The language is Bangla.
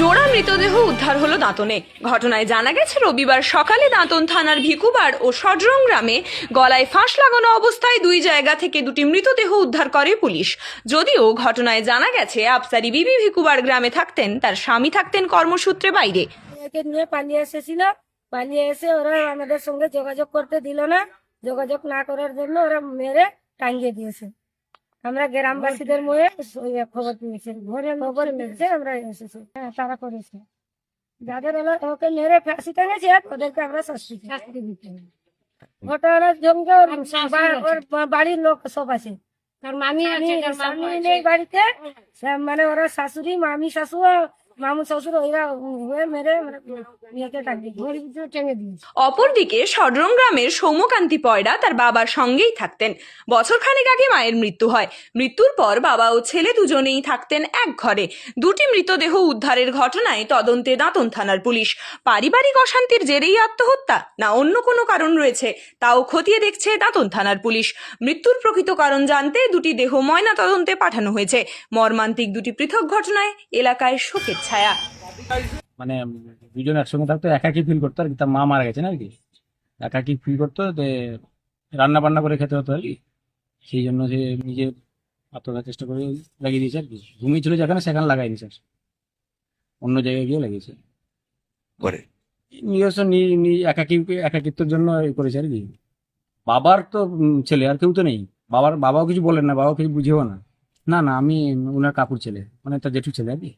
জোড়া মৃতদেহ উদ্ধার হলো দাঁতনে। ঘটনায় জানা গেছে রবিবার সকালে দাঁতন থানার ভিকুবার ও সডরং গ্রামে গলায় ফাঁস লাগানো অবস্থায় দুই জায়গা থেকে দুটি মৃতদেহ উদ্ধার করে পুলিশ। যদিও ঘটনায় জানা গেছে আফসারি বিবি ভিকুবার গ্রামে থাকতেন, তার স্বামী থাকতেন কর্মসূত্রে বাইরে। একে নিয়ে পালিয়ে এসেছিল, পালিয়ে এসে ওরা আমাদের সঙ্গে যোগাযোগ করতে দিল না। যোগাযোগ না করার জন্য ওরা মেরে টাঙ্গিয়ে দিয়েছে। আমরা গ্রামবাসীদের মধ্যে খবর পেয়েছি, খবর পেয়েছে, আমরা এসেছি। হ্যাঁ, তারা করেছে। যাদের ওকে মেরে ফাঁসি টাঙেছে ওদেরকে আমরা শাস্তি দিতে হবে। ঘটনার সঙ্গে ওর বাড়ির লোক সব আছে, তার মামি আছে, স্বামী নেই বাড়িতে, মানে ওরা শাশুড়ি, মামি শাশু, মামু শ্বশুর, ওইরা হয়ে মেরে মেয়েকে টেঙে দিয়েছে। অপরদিকে সডরং গ্রামের সৌম্যকান্তি পয়রা তার বাবার সঙ্গেই থাকতেন। বছরখানেক আগে মায়ের মৃত্যু হয়। মৃত্যুর পর বাবা ও ছেলে দুজনেই থাকতেন এক ঘরে। দুটি মৃতদেহ উদ্ধারের ঘটনায় তদন্তে দাঁতন থানার পুলিশ। পারিবারিক অশান্তির জেরেই আত্মহত্যা না অন্য কোনো কারণ রয়েছে তাও খতিয়ে দেখছে দাঁতন থানার পুলিশ। মৃত্যুর প্রকৃত কারণ জানতে দুটি দেহ ময়না তদন্তে পাঠানো হয়েছে। মর্মান্তিক দুটি পৃথক ঘটনায় এলাকায় শোকের ছায়া। মানে দুজন একসঙ্গে থাকতো, একাকি ফিল করতো আর কি। তার মা মারা গেছে না আর কি, একাকি ফিল করতো, রান্না বান্না করে খেতে হতো আর কি। সেই জন্য সে নিজে আত্মহত্যার চেষ্টা করে লাগিয়ে দিয়েছে আর কি। ঘুমিয়েছিল যেখানে সেখানে লাগাই দিয়েছে, অন্য জায়গায় গিয়ে লাগিয়েছে করে নিজস্ব একাকিত্বের জন্য করেছে আর কি। বাবার তো ছেলে, আর কেউ তো নেই। বাবাও কিছু বলেন না, বাবাও কিছু বুঝেও না। না না, আমি ওনার কাকুর ছেলে, মানে তার জেঠুর ছেলে আর কি।